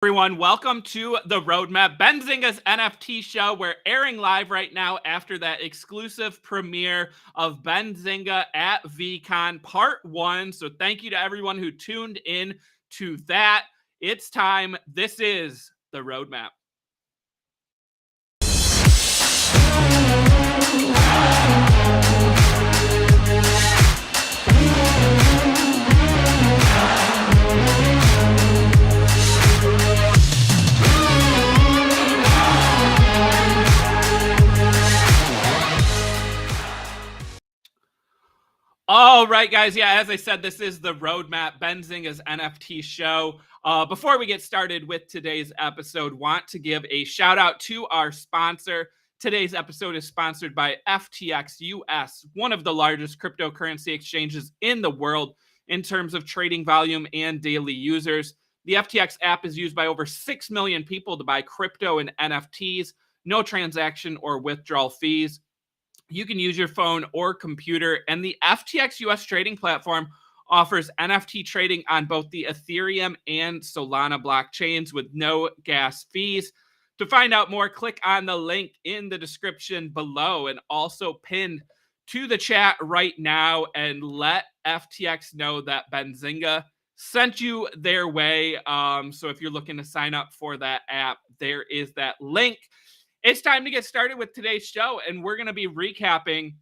Everyone, welcome to The Roadmap, Benzinga's NFT show. We're airing live right now after that exclusive premiere of Benzinga at Veecon Part 1. So thank you to everyone who tuned in to that. It's time. This is The Roadmap. All right, guys. Yeah, as I said, this is The Roadmap, Benzinga's NFT show. Before we get started with today's episode, want to give a shout out to our sponsor. Today's episode is sponsored by FTX US, one of the largest cryptocurrency exchanges in the world in terms of trading volume and daily users. The FTX app is used by over 6 million people to buy crypto and NFTs, no transaction or withdrawal fees. You can use your phone or computer, and the FTX US trading platform offers NFT trading on both the Ethereum and Solana blockchains with no gas fees. To find out more, click on the link in the description below and also pinned to the chat right now, and let FTX know that Benzinga sent you their way. So if you're looking to sign up for that app, there is that link. It's time to get started with today's show, and we're going to be recapping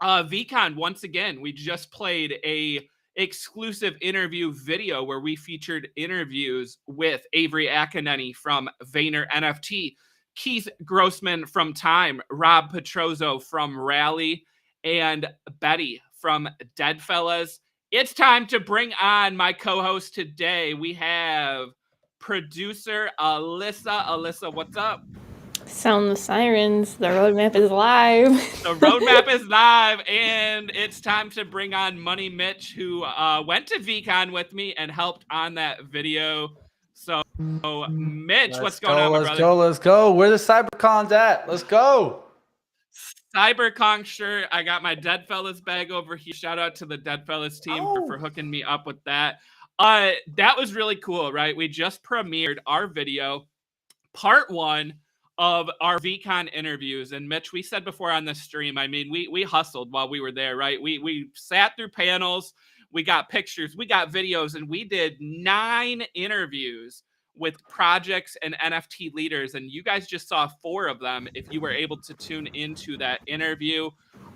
Veecon once again. We just played a exclusive interview video where we featured interviews with Avery Akineni from VaynerNFT, Keith Grossman from Time, Rob Petrozzo from Rally, and Betty from Deadfellaz. It's time to bring on my co-host today. We have producer Alyssa. Alyssa, what's up? Sound the sirens. The roadmap is live. The roadmap is live, and it's time to bring on Money Mitch, who went to Veecon with me and helped on that video. So, Mitch, what's going on, my brother? Let's go. Where the CyberCons at? Let's go. CyberCon shirt. I got my Deadfellaz bag over here. Shout out to the Deadfellaz team for hooking me up with that. That was really cool, right? We just premiered our video, part 1 of our Veecon interviews. And Mitch, we said before on the stream, I mean, we hustled while we were there, right? We sat through panels, we got pictures, we got videos, and we did 9 interviews with projects and NFT leaders. And you guys just saw 4 of them if you were able to tune into that interview.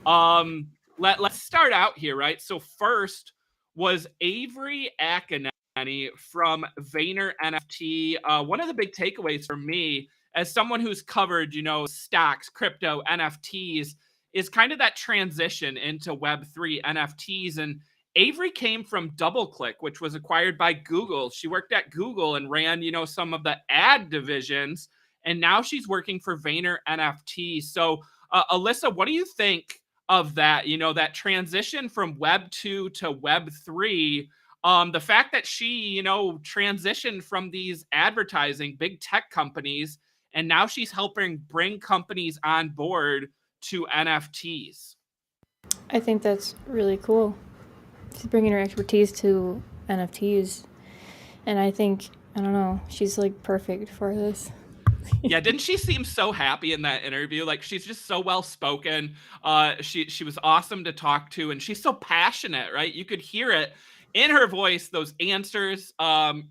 Let's start out here, right? So first was Avery Akineni from VaynerNFT. One of the big takeaways for me, as someone who's covered, stocks, crypto, NFTs, is kind of that transition into Web3 NFTs. And Avery came from DoubleClick, which was acquired by Google. She worked at Google and ran, some of the ad divisions. And now she's working for VaynerNFT. So, Alyssa, what do you think of that? That transition from Web 2 to Web3. The fact that she, transitioned from these advertising big tech companies, and now she's helping bring companies on board to NFTs. I think that's really cool. She's bringing her expertise to NFTs. And I don't know, she's like perfect for this. Yeah, didn't she seem so happy in that interview? Like, she's just so well spoken. She was awesome to talk to, and she's so passionate, right? You could hear it in her voice, those answers.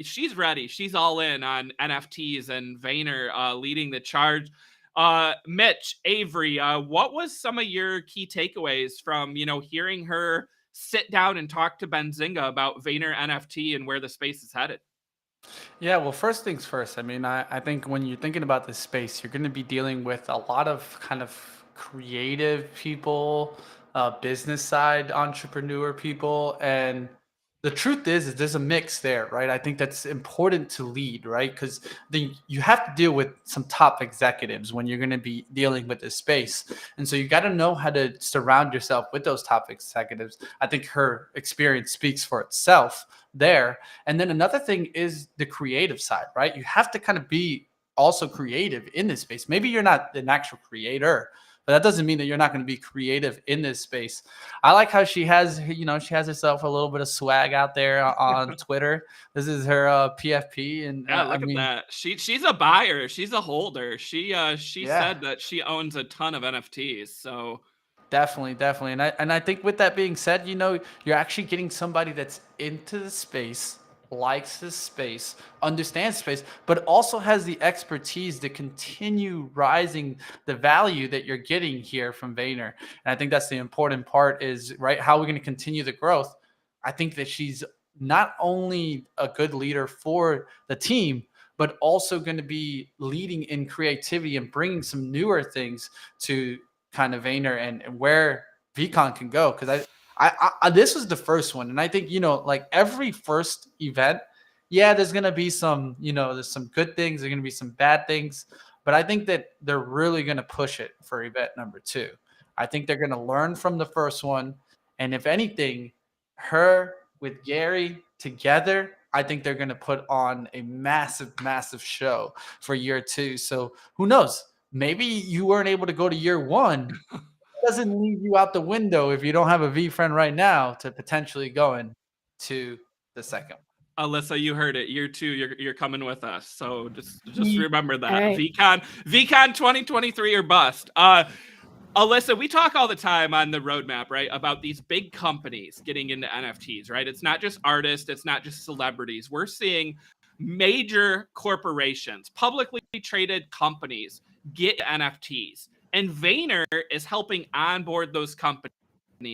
She's ready. She's all in on NFTs and Vayner leading the charge. Mitch, Avery, what was some of your key takeaways from, hearing her sit down and talk to Benzinga about VaynerNFT and where the space is headed? Yeah, well, first things first. I mean, I think when you're thinking about this space, you're going to be dealing with a lot of kind of creative people, business side entrepreneur people, and the truth is there's a mix there, right? I think that's important to lead, right? Because then you have to deal with some top executives when you're going to be dealing with this space. And so you got to know how to surround yourself with those top executives. I think her experience speaks for itself there. And then another thing is the creative side, right? You have to kind of be also creative in this space. Maybe you're not an actual creator, but that doesn't mean that you're not going to be creative in this space. I like how she has, she has herself a little bit of swag out there on Twitter. This is her PFP, and Yeah, I look at mean, that. She's a buyer. She's a holder. She yeah. said that she owns a ton of NFTs. So Definitely. And I think with that being said, you're actually getting somebody that's into the space, likes this space, understands space, but also has the expertise to continue rising the value that you're getting here from Vayner. And I think that's the important part is, right, how we're going to continue the growth. I think that she's not only a good leader for the team, but also going to be leading in creativity and bringing some newer things to kind of Vayner and where Veecon can go. Because this was the first one, and I think like every first event, yeah, there's gonna be some there's some good things, there's gonna be some bad things, but I think that they're really gonna push it for event number 2. I think they're gonna learn from the first one, and if anything, her with Gary together, I think they're gonna put on a massive show for year 2. So who knows? Maybe you weren't able to go to year 1. It doesn't leave you out the window if you don't have a V friend right now to potentially going to the second Alyssa, you heard it. Year 2, you're coming with us. So just one. remember that. All right. Veecon 2023 or bust. Alyssa, we talk all the time on the roadmap, right, about these big companies getting into NFTs, right? It's not just artists, it's not just celebrities. We're seeing major corporations, publicly traded companies get NFTs. And Vayner is helping onboard those companies.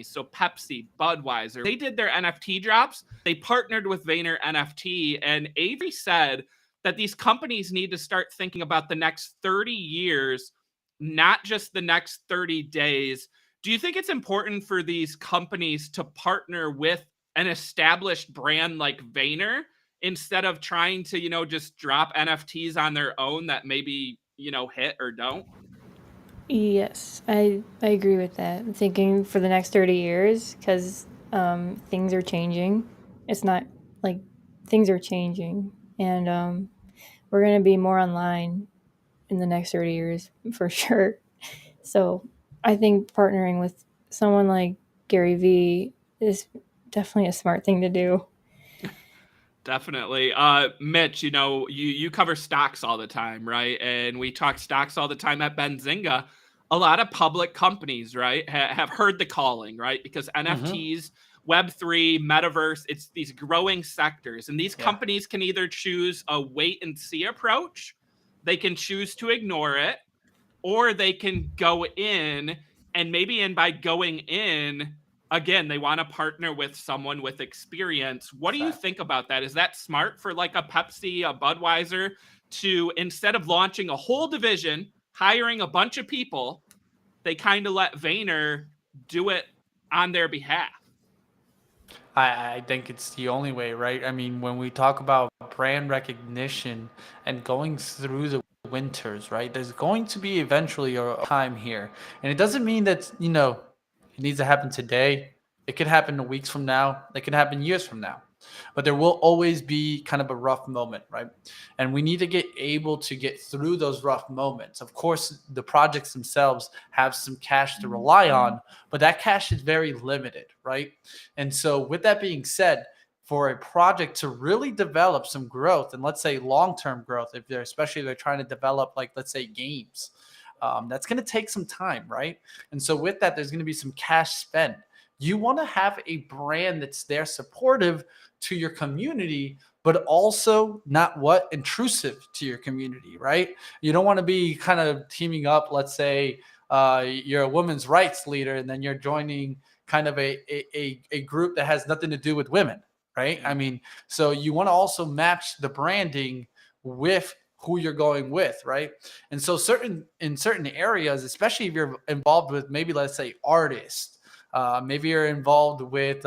So Pepsi, Budweiser, they did their NFT drops. They partnered with VaynerNFT, and Avery said that these companies need to start thinking about the next 30 years, not just the next 30 days. Do you think it's important for these companies to partner with an established brand like Vayner instead of trying to, just drop NFTs on their own that maybe, hit or don't? Yes, I agree with that. I'm thinking for the next 30 years because things are changing. It's not like things are changing, and we're going to be more online in the next 30 years for sure. So I think partnering with someone like Gary Vee is definitely a smart thing to do. Definitely. Mitch, you cover stocks all the time, right? And we talk stocks all the time at Benzinga. A lot of public companies, right, have heard the calling, right? Because Mm-hmm. NFTs, Web3, metaverse, it's these growing sectors. And these Yeah. companies can either choose a wait and see approach, they can choose to ignore it, or they can go in, and by going in, again, they want to partner with someone with experience. What do you Exactly. think about that? Is that smart for like a Pepsi, a Budweiser, to, instead of launching a whole division, hiring a bunch of people, they kind of let Vayner do it on their behalf? I think it's the only way, right? I mean, when we talk about brand recognition and going through the winters, right? There's going to be eventually a time here. And it doesn't mean that, it needs to happen today. It could happen weeks from now. It could happen years from now. But there will always be kind of a rough moment, right? And we need to get able to get through those rough moments. Of course, the projects themselves have some cash to rely on, but that cash is very limited, right? And so with that being said, for a project to really develop some growth, and let's say long-term growth, especially if they're trying to develop, like, let's say games, that's going to take some time, right? And so with that, there's going to be some cash spent. You want to have a brand that's there supportive to your community, but also not intrusive to your community, right? You don't want to be kind of teaming up. Let's say you're a women's rights leader, and then you're joining kind of a group that has nothing to do with women, right? Yeah. I mean, so you want to also match the branding with who you're going with, right? And so in certain areas, especially if you're involved with maybe, let's say, artists, maybe you're involved with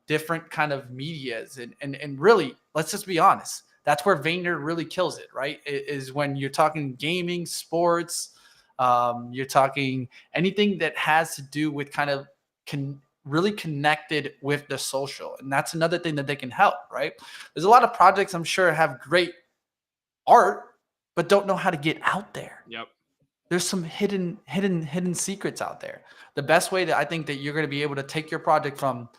different kind of medias, and really, let's just be honest, that's where Vayner really kills it, right? Is when you're talking gaming, sports, you're talking anything that has to do with kind of really connected with the social, and that's another thing that they can help, right? There's a lot of projects I'm sure have great art, but don't know how to get out there. Yep. there's some hidden secrets out there. The best way that I think that you're going to be able to take your project from,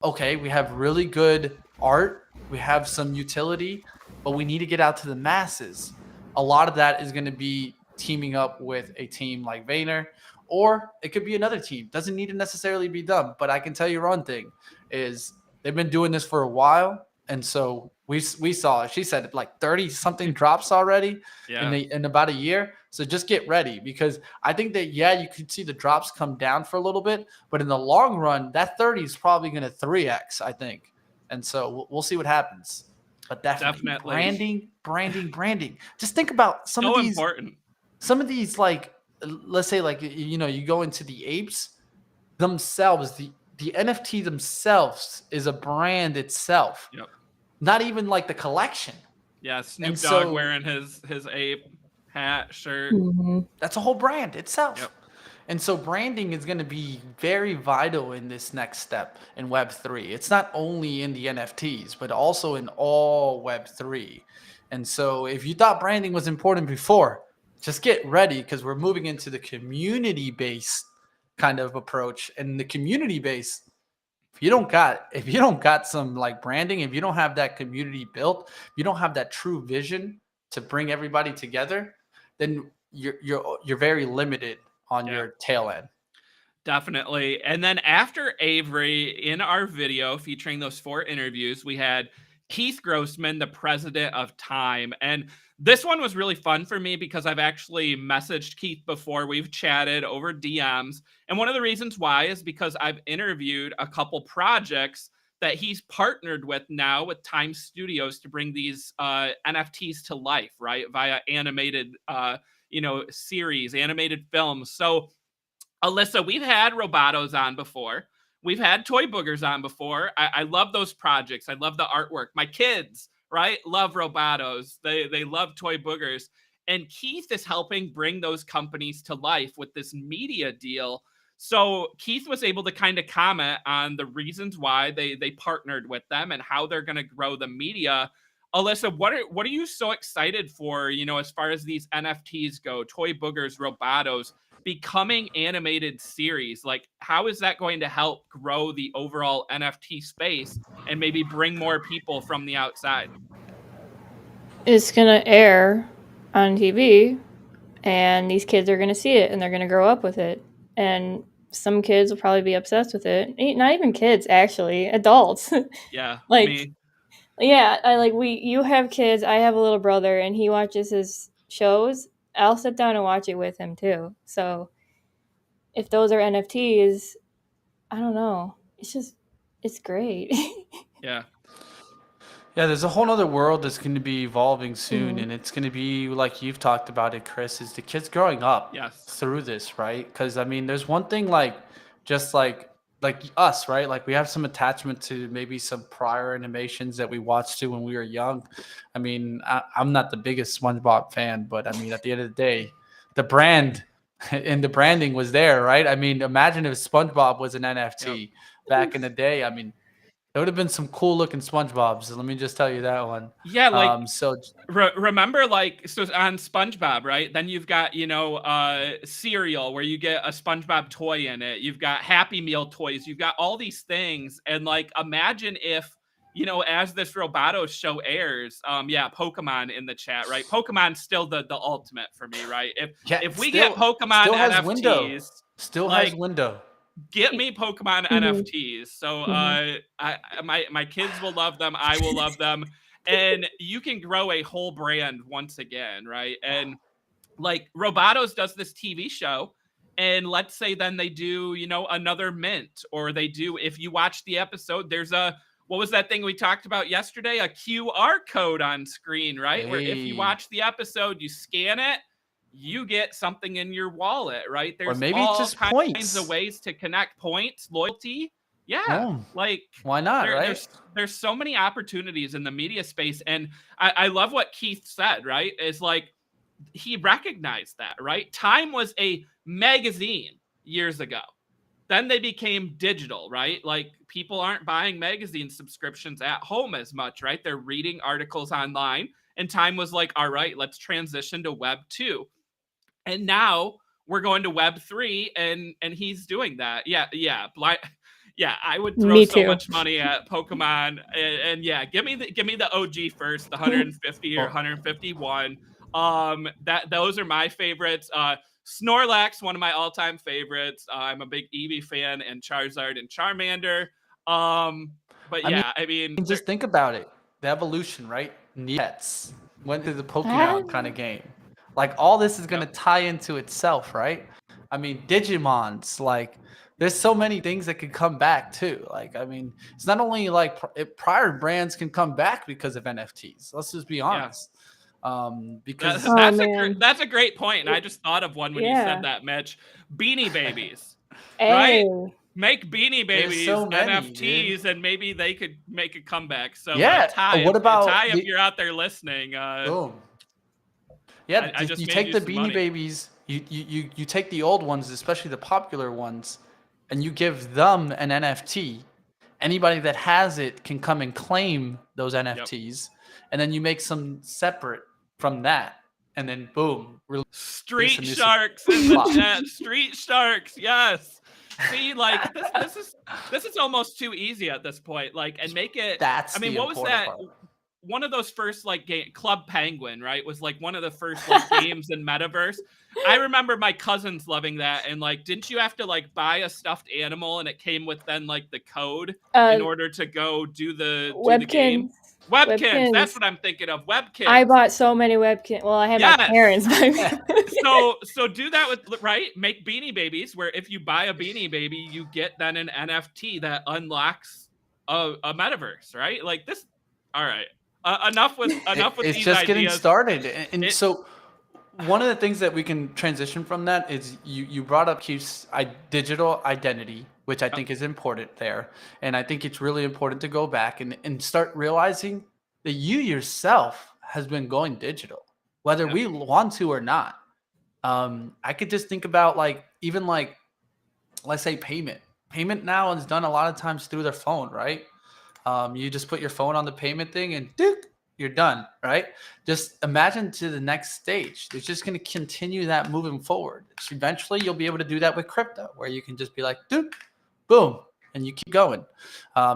okay, we have really good art, we have some utility, but we need to get out to the masses. A lot of that is going to be teaming up with a team like Vayner, or it could be another team. Doesn't need to necessarily be them, but I can tell you one thing is they've been doing this for a while, and so we saw, she said like 30 something drops already Yeah, in about a year. So just get ready, because I think that, yeah, you could see the drops come down for a little bit, but in the long run, that 30 is probably going to 3x, I think. And so we'll see what happens. But definitely definitely. branding. Just think about So important. some of these, like, let's say, like, you know, you go into the apes themselves, the NFT themselves is a brand itself, Yep. not even like the collection. Yeah, Snoop And Dogg so wearing his ape hat, shirt. Mm-hmm. that's a whole brand itself. Yep. And so branding is going to be very vital in this next step in Web3. It's not only in the NFTs, but also in all Web3. And so if you thought branding was important before, just get ready, because we're moving into the community-based kind of approach. And the community base, if you don't got some like branding, if you don't have that community built, if you don't have that true vision to bring everybody together, then you're very limited on Yeah. your tail end. Definitely. And then after Avery, in our video featuring those 4 interviews, we had Keith Grossman, the president of Time. And this one was really fun for me because I've actually messaged Keith before. We've chatted over DMs. And one of the reasons why is because I've interviewed a couple projects that he's partnered with now with Time Studios to bring these NFTs to life, right? Via animated, series, animated films. So Alyssa, we've had Robotos on before. We've had Toy Boogers on before. I love those projects. I love the artwork. My kids, right, love Robotos. They love Toy Boogers. And Keith is helping bring those companies to life with this media deal. So Keith was able to kind of comment on the reasons why they partnered with them and how they're going to grow the media. Alyssa, what are you so excited for, as far as these NFTs go, Toy Boogers, Robotos, becoming animated series? Like, how is that going to help grow the overall NFT space and maybe bring more people from the outside? It's gonna air on TV, and these kids are gonna see it, and they're gonna grow up with it. And some kids will probably be obsessed with it. Not even kids, actually, adults. Yeah, Like, me. yeah, you have kids. I have a little brother, and he watches his shows. I'll sit down and watch it with him too. So if those are NFTs, I don't know. It's great. Yeah. Yeah, there's a whole other world that's going to be evolving soon, Mhm. and it's going to be like you've talked about it, Chris, is the kids growing up Yes. through this, right? Because I mean, there's one thing like just like us, right? Like we have some attachment to maybe some prior animations that we watched to when we were young. I mean, I'm not the biggest SpongeBob fan, but I mean, at the end of the day, the brand and the branding was there, right? I mean, imagine if SpongeBob was an NFT back in the day. I mean, there would have been some cool looking SpongeBobs. Let me just tell you that one. Yeah, like So remember, like, so on SpongeBob, right? Then you've got, cereal where you get a SpongeBob toy in it. You've got Happy Meal toys. You've got all these things. And like, imagine if, as this Roboto show airs, Pokemon in the chat, right? Pokemon's still the ultimate for me, right? If we get Pokemon still has NFTs, window, still has window. get me Pokemon Mhm. NFTs. So Mhm. my kids will love them. I will love them. And you can grow a whole brand once again, right? And like Robotos does this TV show, and let's say then they do, another mint, or they do, if you watch the episode, there's what was that thing we talked about yesterday? A QR code on screen, right? Where if you Hey, watch the episode, you scan it, you get something in your wallet, right? or There's maybe it's all just kinds of points. ways to connect points, loyalty. Yeah. Oh, Like why not, there, right? there's so many opportunities in the media space. And I love what Keith said, right? Is like, he recognized that, right? Time was a magazine years ago. Then they became digital, right? Like, people aren't buying magazine subscriptions at home as much, right? They're reading articles online. And Time was like, all right, let's transition to Web 2. And now we're going to Web3, and he's doing that. Yeah. Yeah, I would throw Me so too. much money at Pokemon, and yeah, give me the OG first, the 150 or 151. Those are my favorites. Snorlax, one of my all-time favorites. I'm a big Eevee fan, and Charizard and Charmander. But yeah, I mean, just think about it. The evolution, right? Pets went through the Ah. Pokemon kind of game. Like all this is going to tie into itself, right? I mean, Digimons, like there's so many things that could come back too. Like, I mean, it's not only like prior brands can come back because of NFTs. Let's just be honest. Because that's a great point, and I just thought of one when you said that, Mitch. Beanie Babies, right? Make Beanie Babies so many, NFTs, dude. And maybe they could make a comeback. So Ty, what about Ty, if you're out there listening, boom. Yeah, I just you take the Beanie Babies, you take the old ones, especially the popular ones, and you give them an NFT. Anybody that has it can come and claim those NFTs, and then you make some separate from that, and then boom, Street Sharks in the chat. Street Sharks, yes. See, like this is almost too easy at this point. Like, and make it. That's what was that? Part. One of those first like Club Penguin, right? Was like one of the first like games in Metaverse. I remember my cousins loving that, and like, didn't you have to like buy a stuffed animal, and it came with then like the code in order to go do the game? Webkins, that's what I'm thinking of. Webkins. I bought so many Webkins. Well, I had my parents buy me. So do that with, right? Make Beanie Babies, where if you buy a Beanie Baby, you get then an NFT that unlocks a metaverse, right? Like this. All right. Enough with it's these just ideas. Getting started, and so one of the things that we can transition from that is you brought up Keith's digital identity, which I think is important there. And I think it's really important to go back and start realizing that you yourself has been going digital, whether we want to or not. I could just think about like, even like, let's say payment now is done a lot of times through their phone, right? You just put your phone on the payment thing and you're done, right? Just imagine to the next stage. It's just going to continue that moving forward. Eventually, you'll be able to do that with crypto, where you can just be like, boom, and you keep going.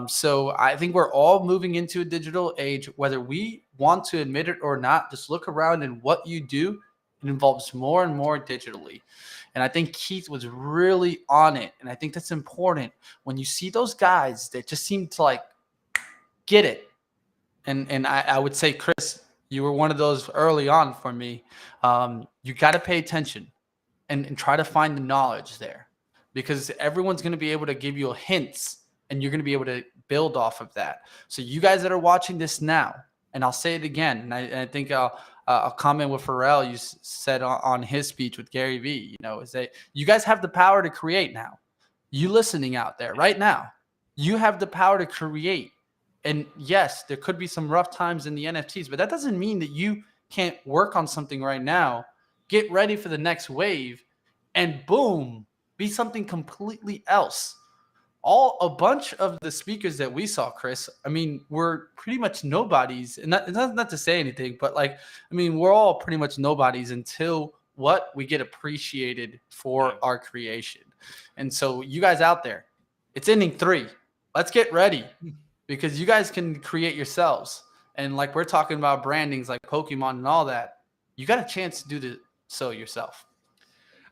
So I think we're all moving into a digital age, whether we want to admit it or not. Just look around, and what you do, it involves more and more digitally. And I think Keith was really on it. And I think that's important when you see those guys that just seem to like get it. And I would say, Chris, you were one of those early on for me. You got to pay attention and try to find the knowledge there, because everyone's going to be able to give you hints, and you're going to be able to build off of that. So you guys that are watching this now, and I'll say it again, and I think I'll comment with Pharrell. You said on his speech with Gary Vee, is that you guys have the power to create now. You listening out there right now, you have the power to create. And yes, there could be some rough times in the NFTs, but that doesn't mean that you can't work on something right now, get ready for the next wave, and boom, be something completely else. A bunch of the speakers that we saw, Chris, I mean, we're pretty much nobodies. And not to say anything, but like, I mean, we're all pretty much nobodies until we get appreciated for our creation. And so you guys out there, it's inning 3. Let's get ready. Because you guys can create yourselves. And like we're talking about brandings like Pokemon and all that, you got a chance to do so yourself.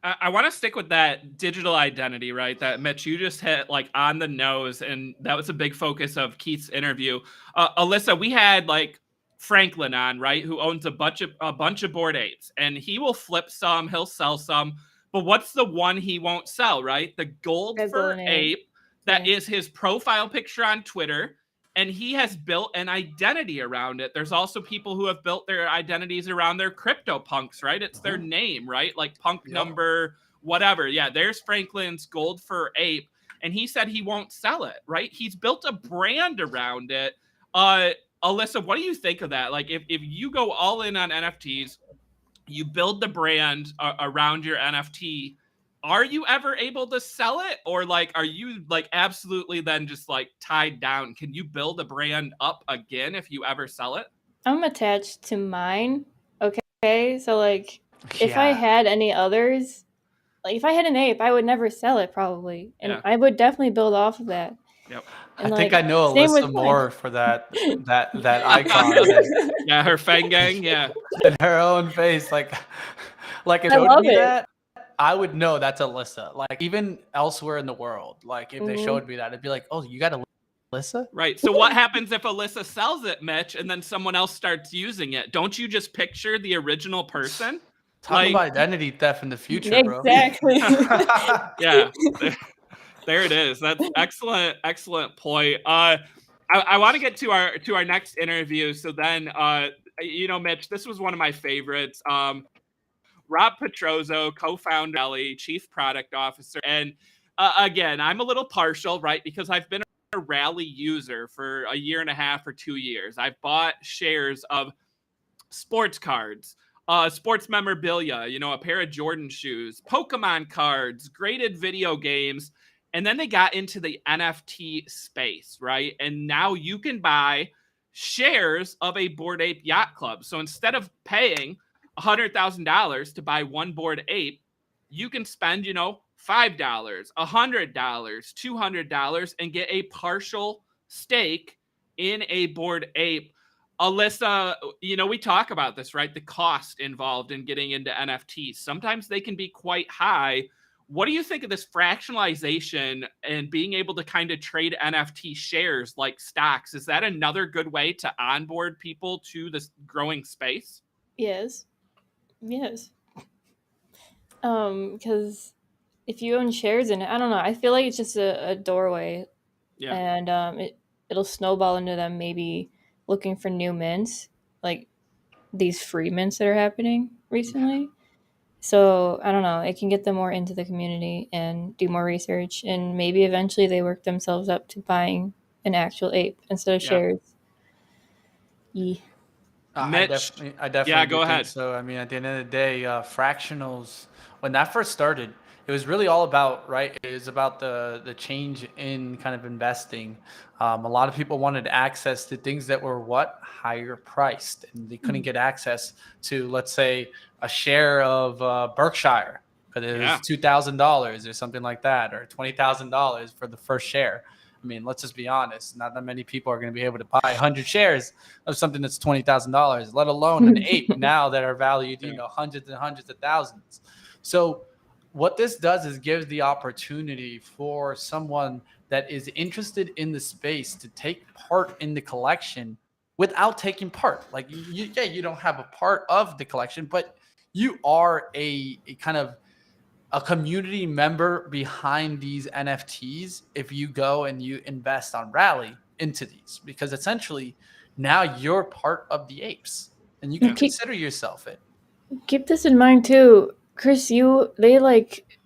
I want to stick with that digital identity, right? That Mitch, you just hit like on the nose, and that was a big focus of Keith's interview. Alyssa, we had like Franklin on, right? Who owns a bunch of Bored Apes, and he will flip some, he'll sell some, but what's the one he won't sell, right? The gold for ape that is his profile picture on Twitter. And he has built an identity around it. There's also people who have built their identities around their crypto punks, right? It's their name, right? Like punk number, whatever. Yeah, there's Franklin's gold for ape. And he said he won't sell it, right? He's built a brand around it. Alyssa, what do you think of that? Like if you go all in on NFTs, you build the brand around your NFT, are you ever able to sell it, or like are you like absolutely then just like tied down? Can you build a brand up again if you ever sell it? I'm attached to mine. Okay, so like if I Yeah. had any others, like if I had an ape, I would never sell it probably, and Yeah. I would definitely build off of that. Yep. I And think like I know same with Alyssa mine. more for that icon than Yeah, her Fang Gang. Yeah. in her own face. Like if I you showed love me it. that, I would know that's Alyssa. Like even elsewhere in the world, like if they showed me that, it'd be like, oh, you got Alyssa? Right. So what happens if Alyssa sells it, Mitch, and then someone else starts using it? Don't you just picture the original person? Talk about identity theft in the future, bro. Exactly. Yeah. There it is. That's excellent point. I want to get to our next interview. So then, Mitch, this was one of my favorites. Rob Petrozzo, co-founder, Ellie, chief product officer, and again, I'm a little partial, right? Because I've been a Rally user for a year and a half or 2 years. I've bought shares of sports cards, sports memorabilia, a pair of Jordan shoes, Pokemon cards, graded video games. And then they got into the NFT space, right? And now you can buy shares of a Bored Ape Yacht Club. So instead of paying $100,000 to buy one Bored Ape, you can spend, $5, $100, $200, and get a partial stake in a Bored Ape. Alyssa, we talk about this, right? The cost involved in getting into NFTs. Sometimes they can be quite high. What do you think of this fractionalization and being able to kind of trade NFT shares like stocks? Is that another good way to onboard people to this growing space? Yes. Because if you own shares in it, I don't know. I feel like it's just a doorway, Yeah. and it'll snowball into them maybe looking for new mints, like these free mints that are happening recently. So I don't know. It can get them more into the community and do more research, and maybe eventually they work themselves up to buying an actual ape instead of Yeah. shares. Yeah. Mitch, I definitely yeah, do go think ahead. so. I mean, at the end of the day, fractionals, when that first started, it was really all about, right? It was about the change in kind of investing. A lot of people wanted access to things that were higher priced, and they couldn't get access to, let's say, a share of Berkshire because it was $2,000 or something like that, or $20,000 for the first share. I mean, let's just be honest. Not that many people are going to be able to buy 100 shares of something that's $20,000, let alone an ape now that are valued, hundreds and hundreds of thousands. So what this does is gives the opportunity for someone that is interested in the space to take part in the collection without taking part. Like, you don't have a part of the collection, but you are a kind of a community member behind these NFTs if you go and you invest on Rally into these, because essentially now you're part of the apes and you can consider yourself it. Keep this in mind too, Chris. They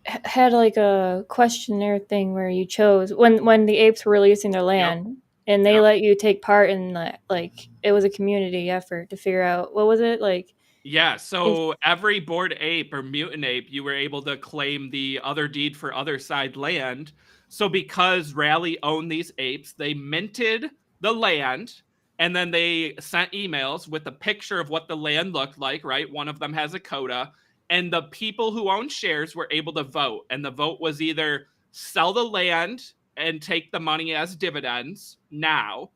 had like a questionnaire thing where you chose when the apes were releasing their land, and they let you take part in that. Like it was a community effort to figure out what was it like. Yeah, so every Bored Ape or mutant ape, you were able to claim the other deed for other side land. So because Rally owned these apes, they minted the land, and then they sent emails with a picture of what the land looked like, right? One of them has a coda. And the people who own shares were able to vote. And the vote was either sell the land and take the money as dividends now,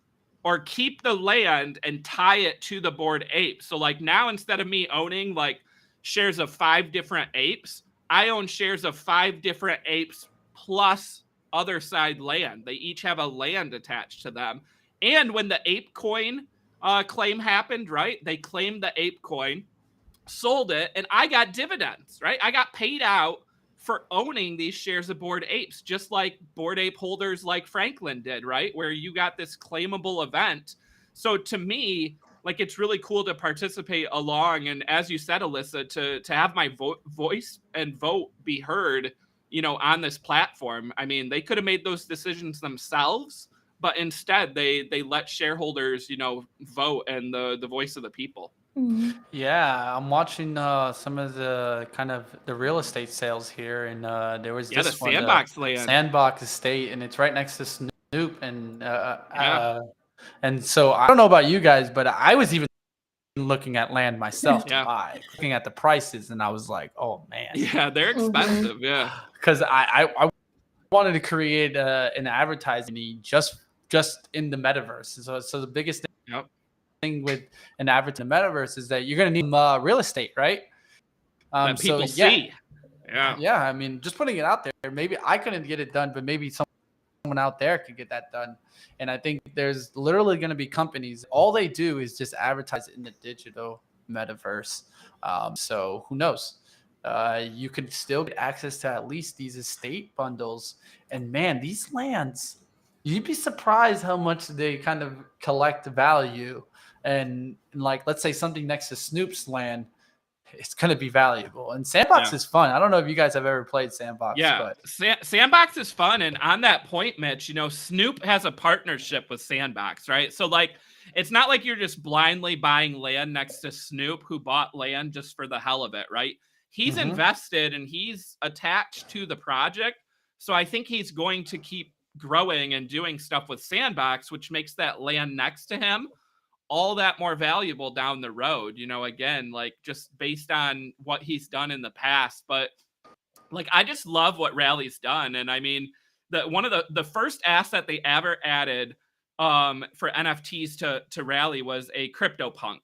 or keep the land and tie it to the Bored Ape. So like now, instead of me owning like shares of 5 different apes, I own shares of 5 different apes plus other side land. They each have a land attached to them. And when the ape coin claim happened, right? They claimed the ape coin, sold it, and I got dividends, right? I got paid out for owning these shares of Bored Apes, just like Bored Ape holders like Franklin did, right? Where you got this claimable event. So to me, like, it's really cool to participate along. And as you said, Alyssa, to have my voice and vote be heard, on this platform. I mean, they could have made those decisions themselves, but instead they let shareholders, vote and the voice of the people. Mm-hmm. Yeah, I'm watching some of the kind of the real estate sales here, and there was this the one, Sandbox land. Sandbox Estate, and it's right next to Snoop, and so I don't know about you guys, but I was even looking at land myself to Yeah. buy, looking at the prices, and I was like, oh man, Yeah, they're expensive. Yeah. because I wanted to create an advertising need just in the metaverse. So the biggest Yep. thing with an advertising in the metaverse is that you're going to need real estate, right? That So people yeah, see. Yeah. yeah. I mean, just putting it out there. Maybe I couldn't get it done, but maybe someone out there could get that done. And I think there's literally going to be companies. All they do is just advertise in the digital metaverse. So who knows? You could still get access to at least these estate bundles. And man, these lands, you'd be surprised how much they kind of collect value. And like, let's say something next to Snoop's land, it's going to be valuable. And Sandbox Yeah. is fun. I don't know if you guys have ever played Sandbox, Yeah, but Sandbox is fun. And on that point, Mitch, Snoop has a partnership with Sandbox, right? So, like, it's not like you're just blindly buying land next to Snoop, who bought land just for the hell of it, right? He's invested and he's attached to the project. So I think he's going to keep growing and doing stuff with Sandbox, which makes that land next to him all that more valuable down the road, again, like just based on what he's done in the past. But like, I just love what Rally's done. And I mean, one of the first asset they ever added for NFTs to Rally was a CryptoPunk.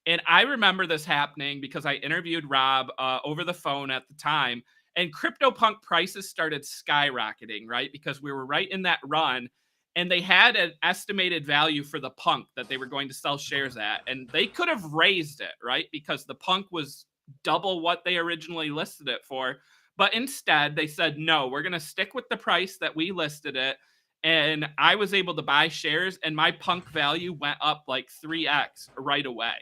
And I remember this happening because I interviewed Rob over the phone at the time, and CryptoPunk prices started skyrocketing, right? Because we were right in that run, and they had an estimated value for the punk that they were going to sell shares at, and they could have raised it, right? Because the punk was double what they originally listed it for. But instead, they said, no, we're going to stick with the price that we listed it. And I was able to buy shares, and my punk value went up like 3x right away,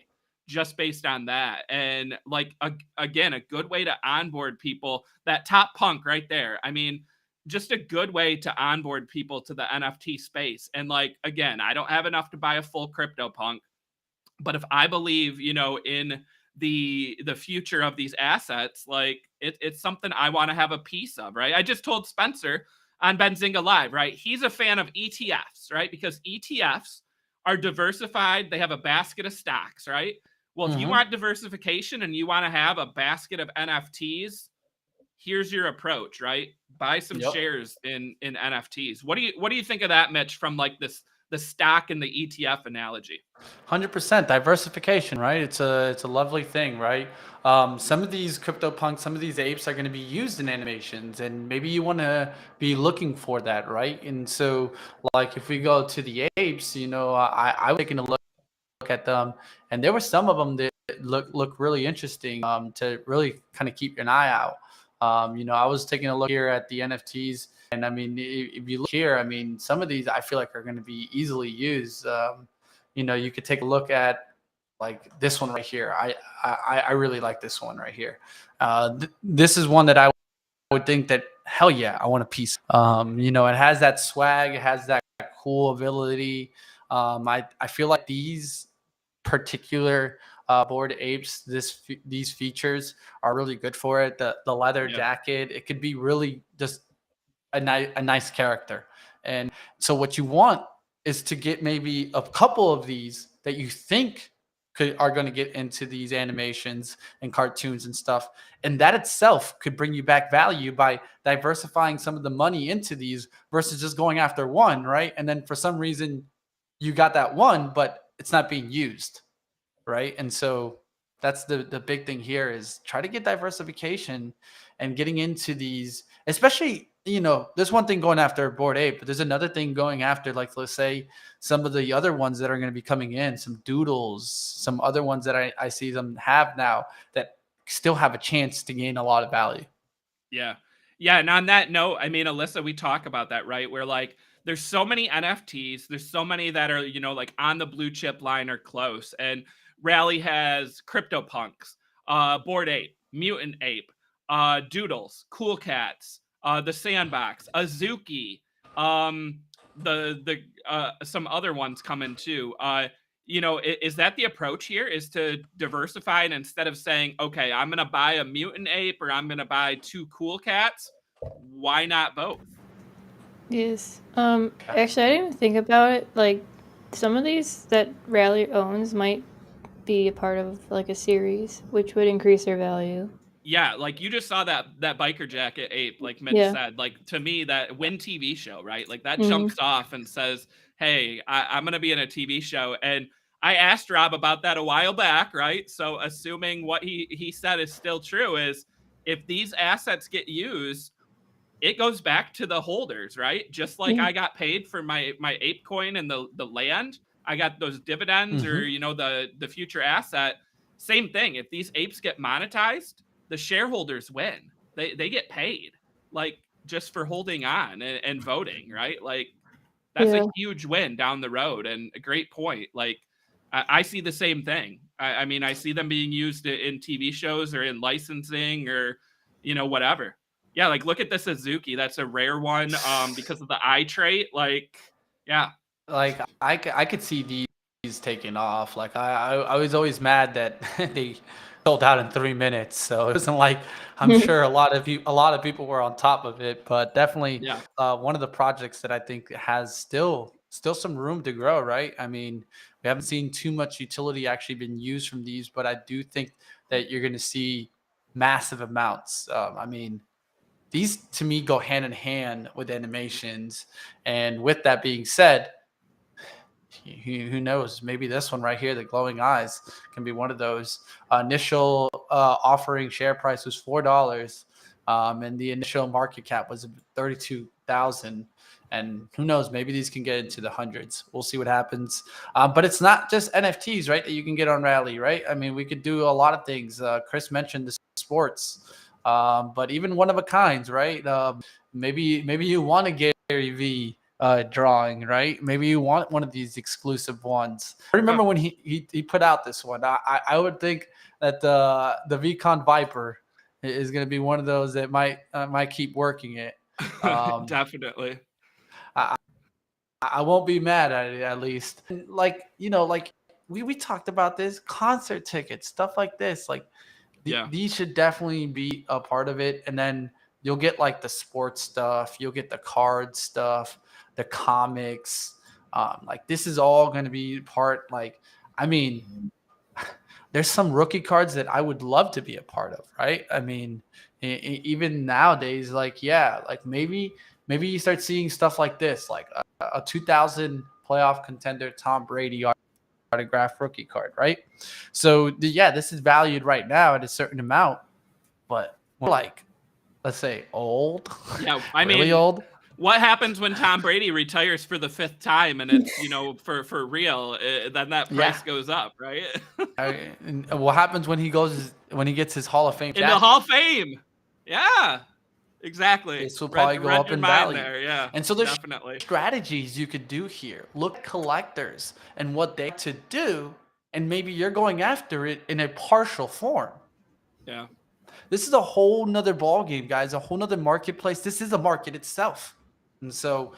just based on that. And like, again, a good way to onboard people. That top punk right there. I mean, just a good way to onboard people to the NFT space. And like, again, I don't have enough to buy a full crypto punk, but if I believe, in the future of these assets, like it's something I want to have a piece of, right? I just told Spencer on Benzinga Live, right? He's a fan of ETFs, right? Because ETFs are diversified. They have a basket of stocks, right? Well, if you want diversification and you want to have a basket of NFTs, here's your approach, right? Buy some shares in NFTs. What do you think of that, Mitch, from like the stock and the ETF analogy? 100% diversification, right? It's a lovely thing, right? Some of these CryptoPunks, some of these apes are going to be used in animations, and maybe you want to be looking for that, right? And so, like, if we go to the apes, I was taking a look at them, and there were some of them that look really interesting to really kind of keep an eye out. I was taking a look here at the NFTs, and I mean, if you look here, I mean, some of these I feel like are going to be easily used. You could take a look at like this one right here. I really like this one right here. This is one that I would think that hell yeah, I want a piece. It has that swag, it has that cool ability. I feel like these particular Bored Apes, these features are really good for it. The leather jacket, it could be really just a nice character. And so what you want is to get maybe a couple of these that you think are going to get into these animations and cartoons and stuff. And that itself could bring you back value by diversifying some of the money into these versus just going after one, right? And then for some reason you got that one, but it's not being used, right? And so that's the big thing here is try to get diversification and getting into these, especially, there's one thing going after Bored Ape, but there's another thing going after, like, let's say some of the other ones that are going to be coming in, some doodles, some other ones that I see them have now that still have a chance to gain a lot of value. Yeah. Yeah. And on that note, I mean, Alyssa, we talk about that, right? Where like there's so many NFTs, there's so many that are, like on the blue chip line or close. And Rally has CryptoPunks, Bored Ape, Mutant Ape, Doodles, Cool Cats, the Sandbox, Azuki, some other ones coming too. Is that the approach here? Is to diversify, and instead of saying, okay, I'm going to buy a mutant ape or I'm going to buy 2 cool cats, why not both? Yes. Actually, I didn't even think about it. Like, some of these that Rally owns might be a part of like a series, which would increase their value. Yeah, like you just saw that biker jacket ape, like Mitch Yeah. said. Like to me, that Win TV show, right? Like that Mhm. jumps off and says, "Hey, I'm gonna be in a TV show." And I asked Rob about that a while back, right? So assuming what he said is still true, is if these assets get used, it goes back to the holders, right? Just like Yeah. I got paid for my ape coin and the land, I got those dividends or the future asset. Same thing. If these apes get monetized, the shareholders win. They get paid, like just for holding on and voting, right? Like that's a Yeah. huge win down the road, and a great point. Like I see the same thing. I mean, I see them being used in TV shows or in licensing or whatever. Yeah, like look at the Suzuki. That's a rare one because of the eye trait. Like, yeah, Like I could see these taking off. Like I was always mad that they sold out in 3 minutes. So it wasn't like I'm sure a lot of people were on top of it, but definitely yeah, one of the projects that I think has still some room to grow. Right? I mean, we haven't seen too much utility actually been used from these, but I do think that you're going to see massive amounts. I mean, these to me go hand in hand with animations. And with that being said, who knows? Maybe this one right here, the glowing eyes, can be one of those. Initial offering share price was $4, and the initial market cap was 32,000. And who knows? Maybe these can get into the hundreds. We'll see what happens. But it's not just NFTs, right? That you can get on Rally, right? I mean, we could do a lot of things. Chris mentioned the sports, but even one of a kinds, right? Maybe you want to Gary V drawing, right? Maybe you want one of these exclusive ones. I remember when he put out this one. I would think that the Veecon Viper is going to be one of those that might keep working it. definitely. I won't be mad at it, at least. Like we talked about this, concert tickets, stuff like this. Like Yeah. these should definitely be a part of it. And then you'll get like the sports stuff, you'll get the card stuff, the comics. Like this is all going to be part. Like, I mean, there's some rookie cards that I would love to be a part of, right? I mean, even nowadays, like like maybe you start seeing stuff like this, like a 2000 playoff contender Tom Brady autograph rookie card, right? So this is valued right now at a certain amount, but we're like, let's say old. Yeah, I really mean, old. what happens when Tom Brady retires for the 5th time and it's for real? Then that price goes up, right? And what happens when he gets his Hall of Fame In jacket? the Hall of Fame? Yeah, exactly. This will probably go up in value. There, yeah, and so there's definitely strategies you could do here. Look at collectors and what they to do, and maybe you're going after it in a partial form. Yeah. This is a whole nother ball game, guys. A whole nother marketplace. This is a market itself, and so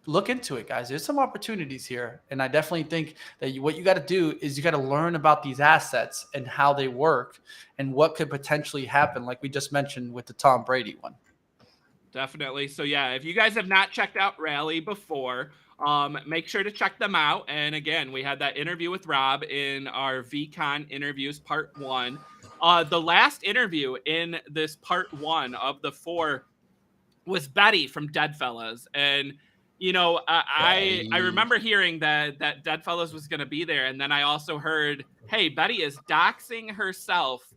look into it, guys. There's some opportunities here, and I definitely think that what you got to do is you got to learn about these assets and how they work and what could potentially happen, like we just mentioned with the Tom Brady one. Definitely. So yeah, if you guys have not checked out Rally before, make sure to check them out. And again, we had that interview with Rob in our Veecon interviews part 1. The last interview in this part 1 of the 4 was Betty from Deadfellaz. And I remember hearing that Deadfellaz was going to be there, and then I also heard, hey, Betty is doxing herself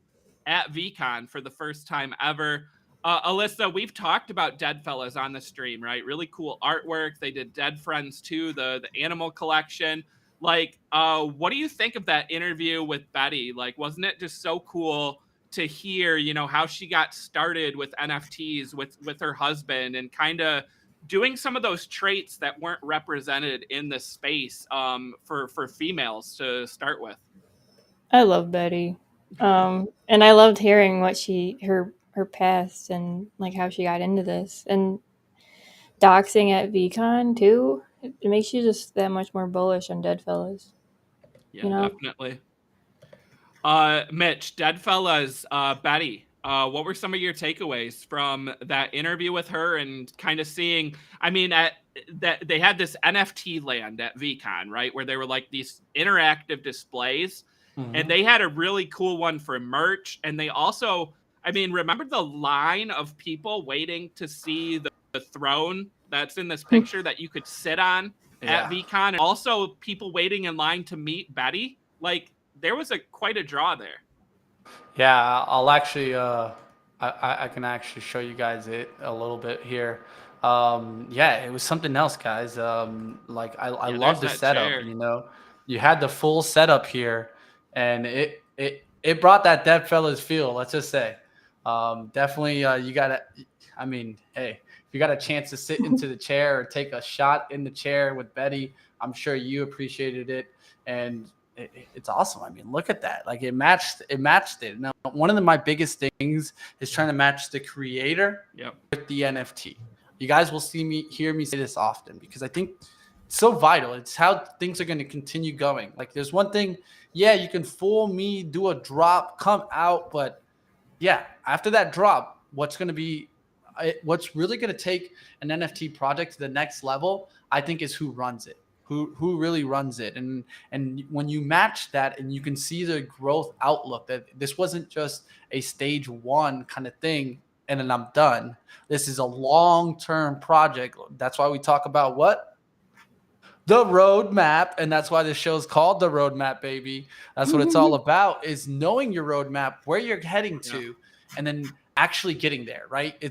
at Veecon for the first time ever. Alyssa, we've talked about Deadfellaz on the stream, right? Really cool artwork. They did Dead Friends too, the animal collection. Like, what do you think of that interview with Betty? Like, wasn't it just so cool to hear, how she got started with NFTs with her husband and kind of doing some of those traits that weren't represented in the space for females to start with? I love Betty. And I loved hearing what her past and like how she got into this, and doxing at VCon too. It makes you just that much more bullish on Deadfellaz. Yeah, definitely. Mitch, Deadfellaz, Betty, what were some of your takeaways from that interview with her and kind of seeing, I mean, at that they had this NFT land at Veecon, right, where they were like these interactive displays, and they had a really cool one for merch. And they also, I mean, remember the line of people waiting to see the throne that's in this picture that you could sit on at Veecon, and also people waiting in line to meet Betty? Like, there was quite a draw there. Yeah, I'll actually, I can actually show you guys it a little bit here. Yeah, it was something else, guys. Like I love the setup. Chair. You know, you had the full setup here, and it brought that Deadfellaz feel. Let's just say, definitely, you gotta. I mean, hey, if you got a chance to sit into the chair or take a shot in the chair with Betty, I'm sure you appreciated it. And it's awesome. I mean, look at that. Like it matched it. Now, one of my biggest things is trying to match the creator with the NFT. You guys will hear me say this often because I think it's so vital. It's how things are going to continue going. Like there's one thing, yeah, you can fool me, do a drop, come out, but yeah, after that drop, what's really going to take an NFT project to the next level, I think, is who runs it. Who really runs it, and when you match that and you can see the growth outlook, that this wasn't just a stage one kind of thing and then I'm done. This is a long-term project. That's why we talk about what? The roadmap, and that's why this show is called The Roadmap, baby. That's what it's all about, is knowing your roadmap, where you're heading to, and then actually getting there, right?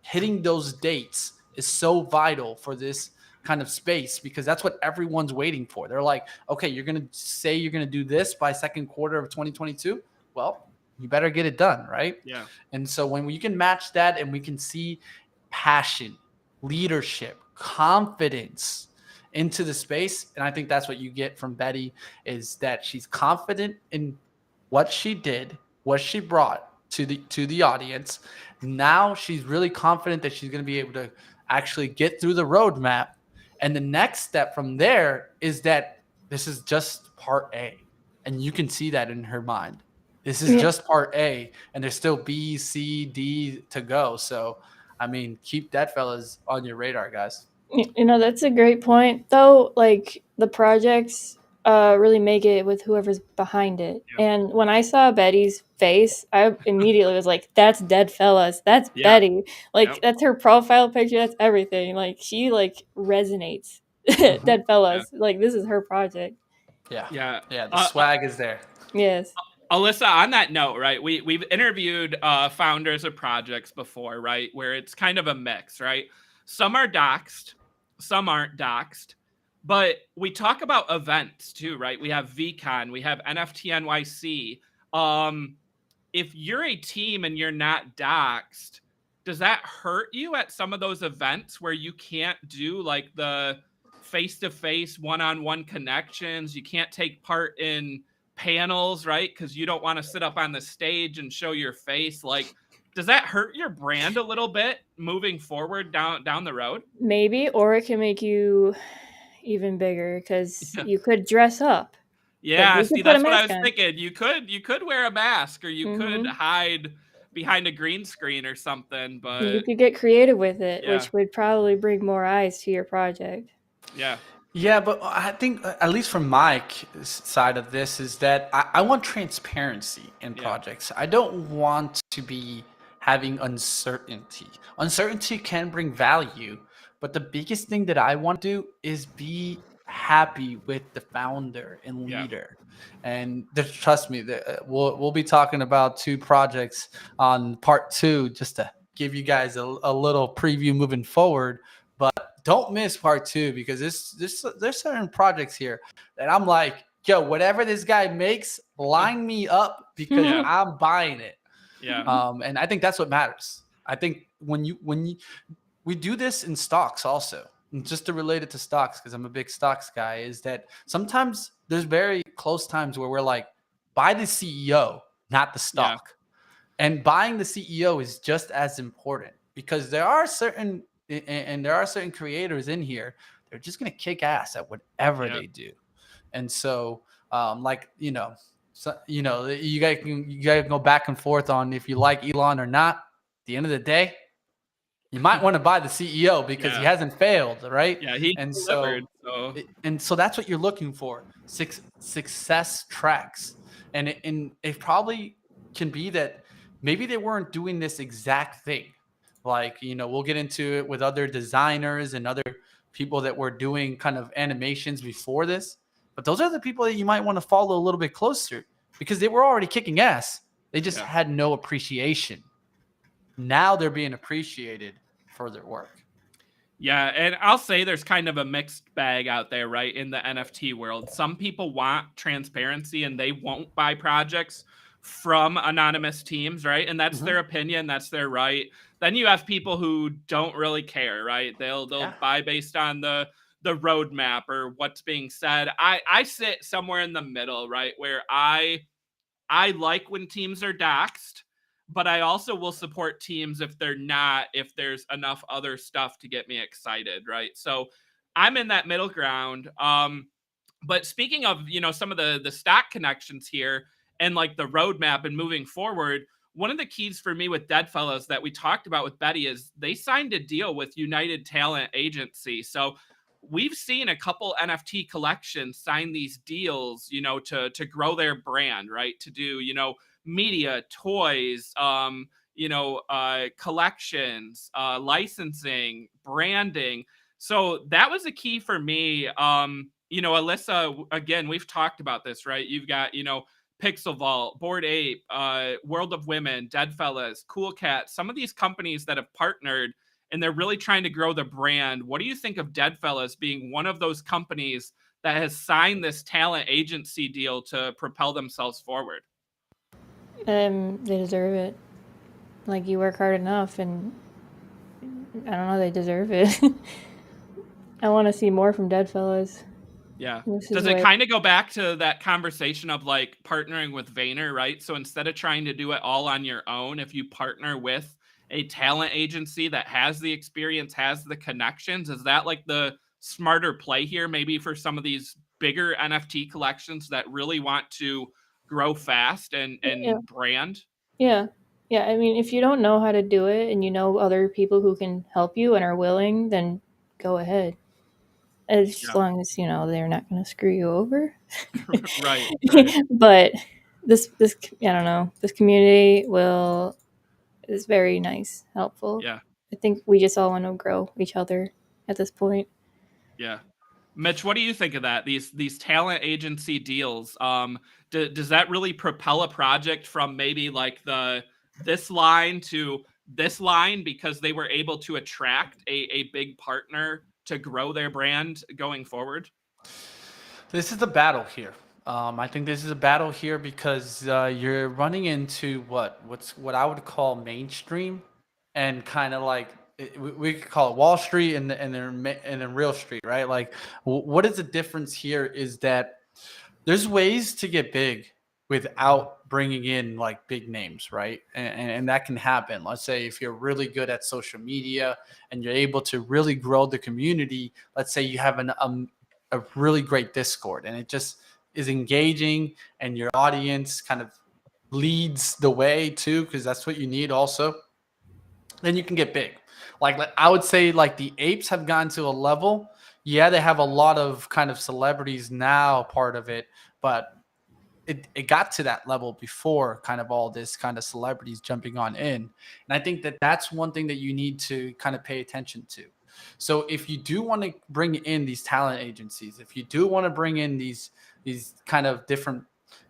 Hitting those dates is so vital for this kind of space because that's what everyone's waiting for. They're like, okay, you're going to say you're going to do this by second quarter of 2022. Well, you better get it done, right? Yeah. And so when we can match that and we can see passion, leadership, confidence into the space, and I think that's what you get from Betty, is that she's confident in what she did, what she brought to the audience. Now she's really confident that she's going to be able to actually get through the roadmap. And the next step from there is that this is just part A. And you can see that in her mind. This is just part A, and there's still B, C, D to go. So, I mean, keep Deadfellaz on your radar, guys. You know, that's a great point, though. Like, the projects really make it with whoever's behind it. Yep. And when I saw Betty's face, I immediately was like, that's Deadfellaz. That's Betty. Like, that's her profile picture. That's everything. Like, she, like, resonates. Deadfellaz. Yeah. Like, this is her project. Yeah. The swag is there. Yes. Alyssa, on that note, right, we've interviewed founders of projects before, right, where it's kind of a mix, right? Some are doxed, some aren't doxed, but we talk about events too, right? We have Veecon, we have NFT NYC. If you're a team and you're not doxed, does that hurt you at some of those events where you can't do like the face-to-face, one-on-one connections? You can't take part in panels, right? Because you don't want to sit up on the stage and show your face. Like, does that hurt your brand a little bit moving forward down the road? Maybe, or it can make you even bigger because you could dress up. Yeah, see, that's what I was thinking. You could wear a mask, or you could hide behind a green screen or something. But you could get creative with it, which would probably bring more eyes to your project. Yeah, but I think, at least from my side of this, is that I want transparency in projects. I don't want to be having uncertainty. Uncertainty can bring value, but the biggest thing that I want to do is be happy with the founder and leader. And trust me, we'll be talking about 2 projects on part 2, just to give you guys a little preview moving forward. But don't miss part 2, because there's certain projects here that I'm like, yo, whatever this guy makes, line me up, because I'm buying it. And I think that's what matters. I think when we do this in stocks also, and just to relate it to stocks, because I'm a big stocks guy, is that sometimes there's very close times where we're like, buy the CEO, not the stock. And buying the CEO is just as important, because there are certain creators in here, they're just going to kick ass at whatever they do. And so, you guys can go back and forth on if you like Elon or not. At the end of the day, you might want to buy the CEO because he hasn't failed, right? Yeah, he And delivered. so that's what you're looking for. Success tracks. And it probably can be that maybe they weren't doing this exact thing. Like, we'll get into it with other designers and other people that were doing kind of animations before this. But those are the people that you might want to follow a little bit closer because they were already kicking ass. They just had no appreciation. Now they're being appreciated for their work. Yeah, and I'll say there's kind of a mixed bag out there, right, in the NFT world. Some people want transparency and they won't buy projects from anonymous teams, right? And that's their opinion, that's their right. Then you have people who don't really care, right? They'll buy based on the roadmap or what's being said. I sit somewhere in the middle, right, where I like when teams are doxxed, but I also will support teams if they're not, if there's enough other stuff to get me excited, right? So I'm in that middle ground. But speaking of, some of the stock connections here and like the roadmap and moving forward, one of the keys for me with Deadfellaz that we talked about with Betty is they signed a deal with United Talent Agency. So we've seen a couple NFT collections sign these deals, to grow their brand, right? To do, media, toys, collections, licensing, branding. So that was a key for me. Alyssa, again, we've talked about this, right? You've got, Pixel Vault, Bored Ape, World of Women, Deadfellaz, Cool Cat, some of these companies that have partnered and they're really trying to grow the brand. What do you think of Deadfellaz being one of those companies that has signed this talent agency deal to propel themselves forward? They deserve it. Like, you work hard enough, and I don't know, they deserve it. I want to see more from Deadfellaz. Yeah. Does it kind of go back to that conversation of like partnering with Vayner, right? So instead of trying to do it all on your own, if you partner with a talent agency that has the experience, has the connections, is that like the smarter play here, maybe for some of these bigger NFT collections that really want to grow fast and brand? Yeah. Yeah, I mean, if you don't know how to do it and you know other people who can help you and are willing, then go ahead. As long as, they're not going to screw you over. Right. But this I don't know, this community is very nice, helpful. Yeah. I think we just all want to grow each other at this point. Yeah. Mitch, what do you think of that? These talent agency deals, does that really propel a project from maybe like this line to this line because they were able to attract a big partner to grow their brand going forward? This is the battle here. I think this is a battle here because you're running into what I would call mainstream, and kind of like we could call it Wall Street and then real street, right? Like, what is the difference here is that there's ways to get big without bringing in like big names, right? And that can happen. Let's say if you're really good at social media and you're able to really grow the community. Let's say you have a really great Discord and it just is engaging and your audience kind of leads the way too, because that's what you need also. Then you can get big. Like I would say like the apes have gotten to a level. Yeah, they have a lot of kind of celebrities now part of it, but it got to that level before kind of all this kind of celebrities jumping on in. And I think that that's one thing that you need to kind of pay attention to. So if you do want to bring in these talent agencies, if you do want to bring in these kind of different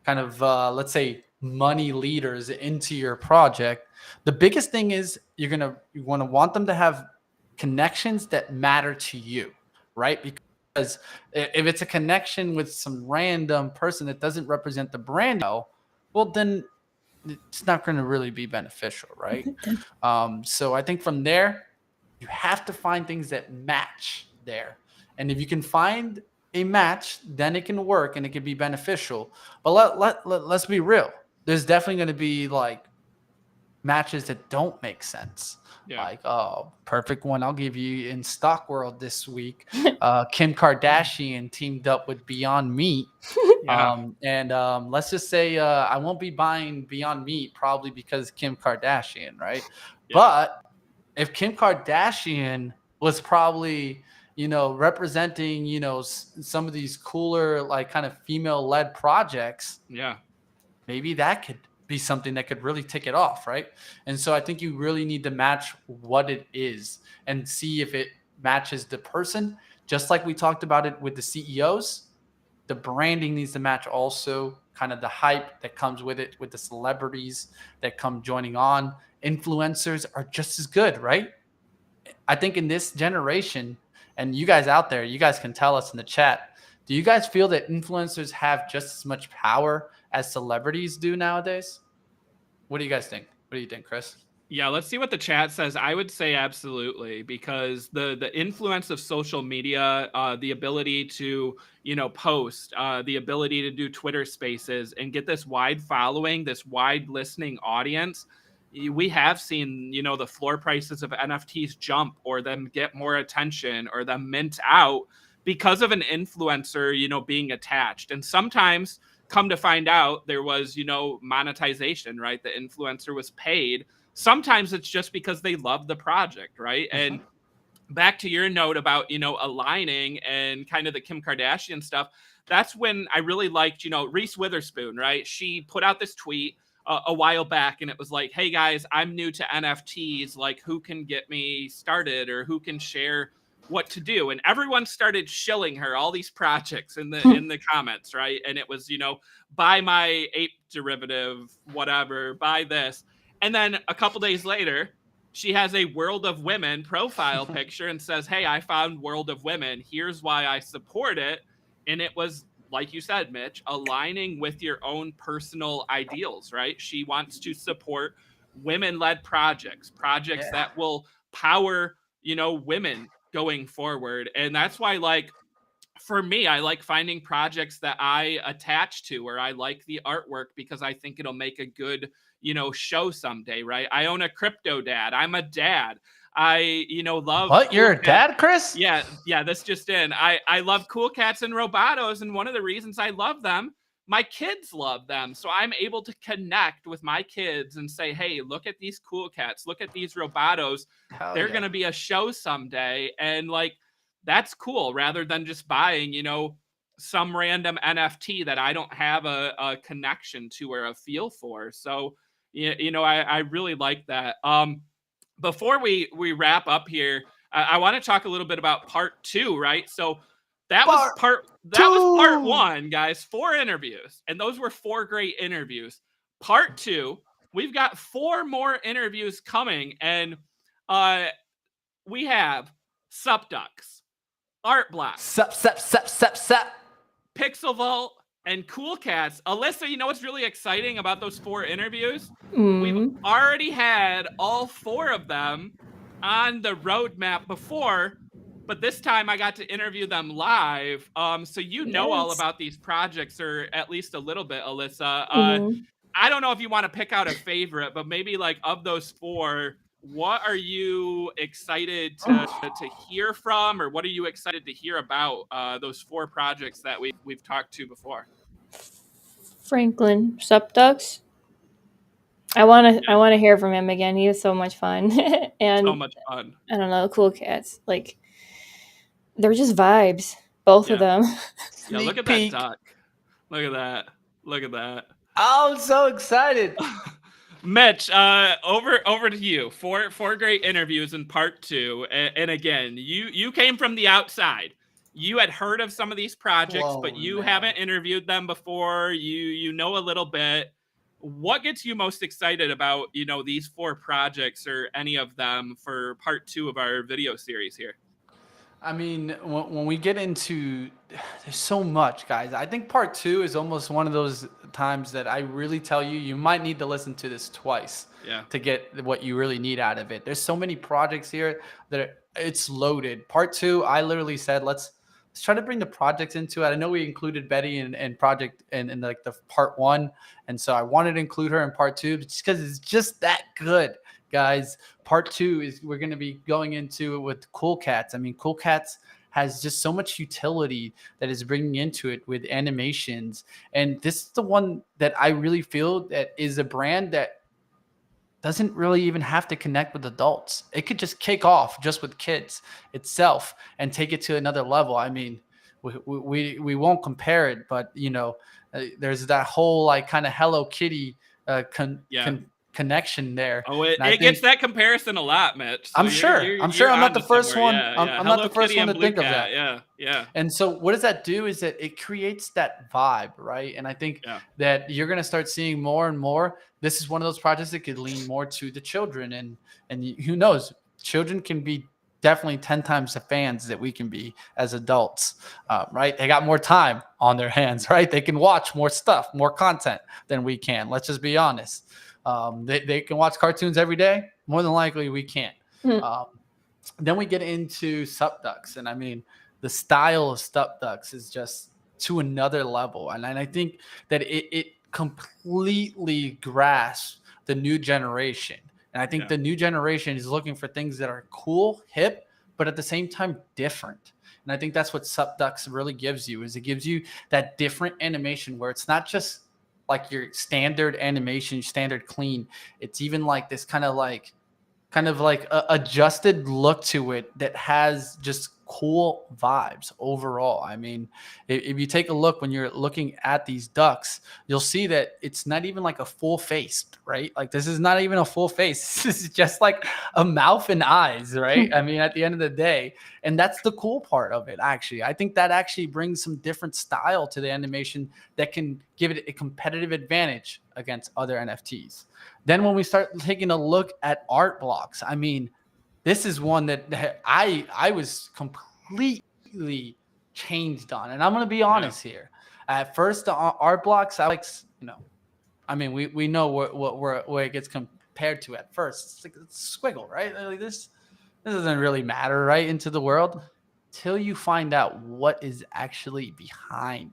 kind of let's say money leaders into your project, the biggest thing is you want to want them to have connections that matter to you, right? Because if it's a connection with some random person that doesn't represent the brand, well, then it's not going to really be beneficial, right? So I think from there, you have to find things that match there. And if you can find a match, then it can work and it can be beneficial. But let's be real. There's definitely going to be like matches that don't make sense. Yeah. Like, oh, perfect one I'll give you in stock world this week. Kim Kardashian teamed up with Beyond Meat. Yeah. Let's just say I won't be buying Beyond Meat probably because Kim Kardashian, right? Yeah. But if Kim Kardashian was probably, representing, some of these cooler, like kind of female-led projects, Yeah. maybe that could be something that could really tick it off, right? And so I think you really need to match what it is and see if it matches the person, just like we talked about it with the CEOs. The branding needs to match also, kind of the hype that comes with it, with the celebrities that come joining on. Influencers are just as good, right? I think in this generation, and you guys out there, you guys can tell us in the chat, do you guys feel that influencers have just as much power as celebrities do nowadays? What do you guys think? What do you think, Chris? Yeah, let's see what the chat says. I would say absolutely, because the influence of social media, the ability to post, the ability to do Twitter Spaces and get this wide following, this wide listening audience. We have seen the floor prices of NFTs jump, or them get more attention, or them mint out because of an influencer being attached. And sometimes, come to find out, there was monetization, right? The influencer was paid. Sometimes it's just because they love the project, right? And back to your note about aligning and kind of the Kim Kardashian stuff, that's when I really liked Reese Witherspoon, right? She put out this tweet a while back, and it was like, hey guys, I'm new to NFTs, like who can get me started, or who can share what to do? And everyone started shilling her all these projects in the comments, right? And it was buy my ape derivative, whatever, buy this. And then a couple days later, she has a World of Women profile picture and says, hey, I found World of Women. Here's why I support it. And it was, like you said, Mitch, aligning with your own personal ideals, right? She wants to support women-led projects that will power, women going forward. And that's why, like, for me, I like finding projects that I attach to, or I like the artwork because I think it'll make a good, show someday, right? I own a crypto dad. I'm a dad. I, love. What? You're a dad, Chris? Yeah. This just in. I love Cool Cats and Robotos, and one of the reasons I love them, my kids love them. So I'm able to connect with my kids and say, hey, look at these Cool Cats, look at these Robotos. They're gonna be a show someday, and like, that's cool, rather than just buying, some random NFT that I don't have a connection to or a feel for. So, I really like that. Before we wrap up here, I want to talk a little bit about part 2, right? So that was part 1, guys, 4 interviews, and those were 4 great interviews. Part 2, we've got 4 more interviews coming, and we have Supducks, Art Block, Sup. Pixel Vault, and Cool Cats. Alyssa, you know what's really exciting about those 4 interviews? We've already had all 4 of them on the roadmap before, but this time I got to interview them live. So all about these projects, or at least a little bit, Alyssa. I don't know if you want to pick out a favorite, but maybe, like, of those 4, what are you excited to hear from, or what are you excited to hear about those 4 projects that we've talked to before? Franklin Supducks. I want to hear from him again. He was so much fun. And so much fun. I don't know, Cool Cats. Like, they're just vibes, both of them. Yeah, look at that duck. Look at that. Oh, I'm so excited. Mitch, over to you. 4 great interviews in part 2, and again, you came from the outside. You had heard of some of these projects, but you haven't interviewed them before. You know a little bit. What gets you most excited about these 4 projects, or any of them, for part 2 of our video series here? I mean, when we get into, there's so much, guys. I think part 2 is almost one of those times that I really tell you might need to listen to this twice to get what you really need out of it. There's so many projects here that it's loaded. Part 2, I literally said, let's try to bring the projects into it. I know we included Betty and project in like the part 1, and so I wanted to include her in part 2 just because it's just that good. Guys, part 2 is we're going to be going into it with Cool Cats. I mean, Cool Cats has just so much utility that is bringing into it with animations. And this is the one that I really feel that is a brand that doesn't really even have to connect with adults. It could just kick off just with kids itself and take it to another level. I mean, we won't compare it, but there's that whole like kind of Hello Kitty connection there. Oh, And I it gets think that comparison a lot, Mitch. So I'm sure. I'm not the first one. I'm not the first one to think of that. Yeah. And so what does that do is that it creates that vibe, right? And I think that you're going to start seeing more and more. This is one of those projects that could lean more to the children, and who knows, children can be definitely 10 times the fans that we can be as adults, right? They got more time on their hands, right? They can watch more stuff, more content than we can. Let's just be honest. They can watch cartoons every day. More than likely we can't. Then we get into SupDucks, and I mean, the style of SupDucks is just to another level. And I think that it completely grasps the new generation. And I think the new generation is looking for things that are cool, hip, but at the same time different. And I think that's what SupDucks really gives you, is it gives you that different animation where it's not just like your standard animation, standard clean. It's even like this kind of like a adjusted look to it that has just cool vibes overall. I mean, if you take a look, when you're looking at these ducks, you'll see that it's not even like a full face, right? Like this is not even a full face. This is just like a mouth and eyes, right? I mean, at the end of the day, and that's the cool part of it, actually. I think that actually brings some different style to the animation that can give it a competitive advantage against other NFTs. Then when we start taking a look at art blocks, I mean, this is one that I was completely changed on. And I'm going to be honest here. At first, the art blocks, I like, I mean, we know where it gets compared to at first. It's like a squiggle, right? Like this doesn't really matter, right, into the world, till you find out what is actually behind,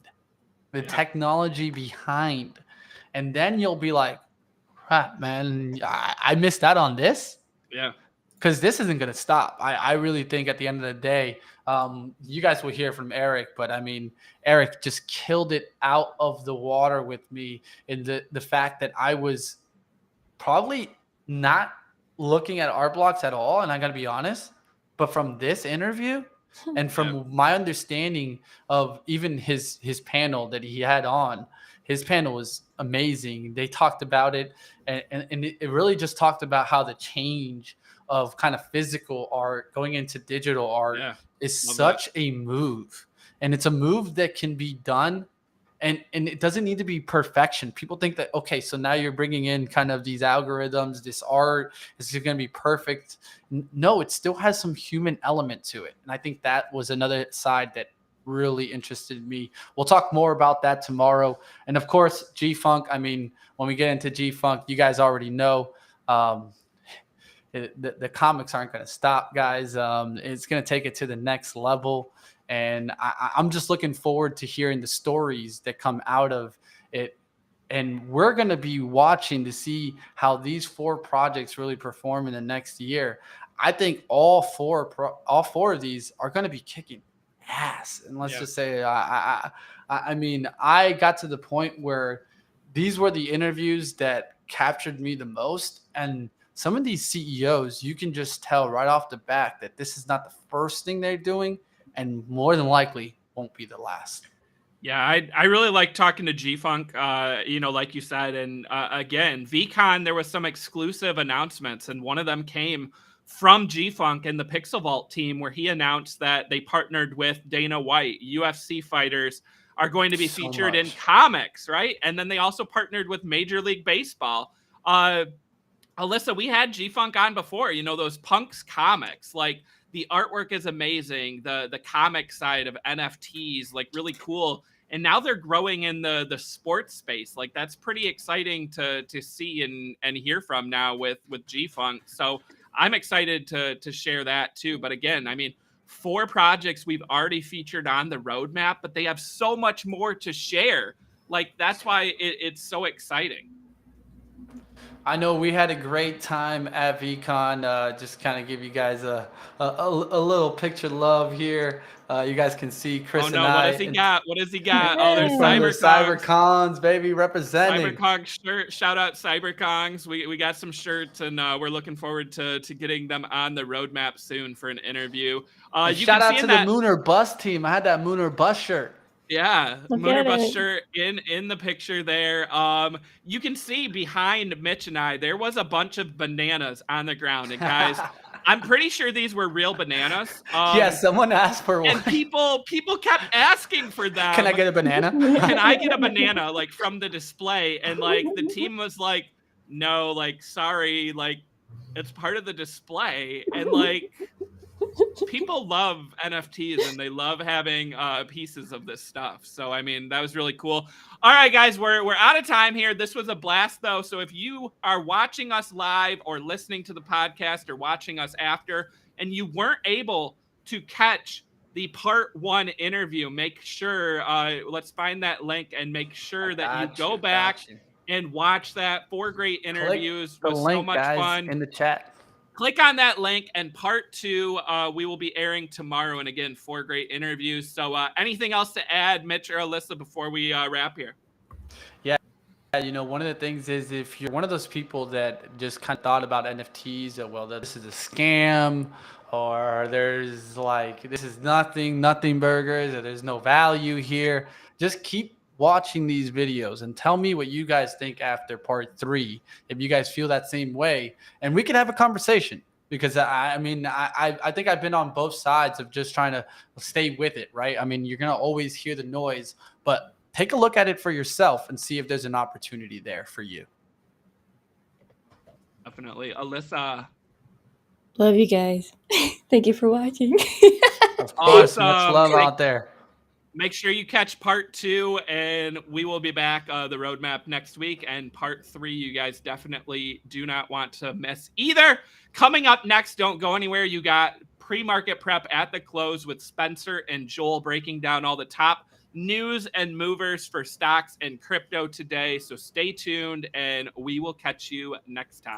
the technology behind. And then you'll be like, crap, man, I missed out on this. Yeah. Because this isn't going to stop. I really think at the end of the day, you guys will hear from Eric, but I mean, Eric just killed it out of the water with me in the fact that I was probably not looking at art blocks at all. And I got to be honest, but from this interview and from my understanding of even his panel that he had on, his panel was amazing. They talked about it, and it really just talked about how the change of kind of physical art going into digital art is such a move. And it's a move that can be done, and it doesn't need to be perfection. People think that, okay, so now you're bringing in kind of these algorithms, this art is going to be perfect. No, it still has some human element to it. And I think that was another side that really interested me. We'll talk more about that tomorrow. And of course, G-Funk. I mean, when we get into G-Funk, you guys already know the comics aren't going to stop, guys. It's going to take it to the next level. And I'm just looking forward to hearing the stories that come out of it. And we're going to be watching to see how these 4 projects really perform in the next year. I think all four of these are going to be kicking ass. And let's just say, I mean, I got to the point where these were the interviews that captured me the most. And some of these CEOs, you can just tell right off the bat that this is not the first thing they're doing, and more than likely won't be the last. Yeah, I really like talking to G-Funk, like you said. And again, Veecon, there was some exclusive announcements, and one of them came from G-Funk and the Pixel Vault team, where he announced that they partnered with Dana White. UFC fighters are going to be featured in comics, right? And then they also partnered with Major League Baseball. Alyssa, we had G-Funk on before, those Punks comics, like the artwork is amazing. The comic side of NFTs, like really cool. And now they're growing in the sports space. Like that's pretty exciting to see and hear from now with G-Funk. So I'm excited to share that too. But again, I mean, 4 projects we've already featured on the roadmap, but they have so much more to share. Like that's why it's so exciting. I know we had a great time at Veecon. Just kind of give you guys a little picture love here. You guys can see Oh Chris and no, what I does he got? What does he got? Oh, there's from the CyberCongs. CyberCons, baby, representing. CyberCong shirt. Shout out CyberCongs. We got some shirts, and we're looking forward to getting them on the roadmap soon for an interview. And You shout can out see to in the that. Mooner Bus team. I had that Mooner Bus shirt. Yeah, Look Mooner at Bus it. shirt in the picture there. You can see behind Mitch and I, there was a bunch of bananas on the ground. And guys, I'm pretty sure these were real bananas. Yeah, someone asked for one. And people kept asking for them. Can I get a banana? Can I get a banana like from the display? And like the team was like, no, like sorry, like it's part of the display. And like people love NFTs and they love having pieces of this stuff. So I mean, that was really cool. All right, guys, we're out of time here. This was a blast though. So if you are watching us live or listening to the podcast or watching us after and you weren't able to catch the part 1 interview, make sure let's find that link and make sure that you go back and watch that. 4 great interviews. Click the was link, so much guys, fun in the chat. Click on that link, and part 2 we will be airing tomorrow. And again, 4 great interviews. So anything else to add, Mitch or Alyssa, before we wrap here? Yeah, you know, one of the things is if you're one of those people that just kind of thought about NFTs, that, well, this is a scam, or there's like, this is nothing burgers, or there's no value here, just keep watching these videos and tell me what you guys think after part 3, if you guys feel that same way, and we can have a conversation. Because I mean, I think I've been on both sides of just trying to stay with it, right? I mean, you're going to always hear the noise, but take a look at it for yourself and see if there's an opportunity there for you. Definitely. Alyssa. Love you guys. Thank you for watching. Of course, Awesome. much love out there. Make sure you catch part 2, and we will be back the roadmap next week. And part 3, you guys definitely do not want to miss either. Coming up next, don't go anywhere. You got pre-market prep at the close with Spencer and Joel breaking down all the top news and movers for stocks and crypto today. So stay tuned, and we will catch you next time.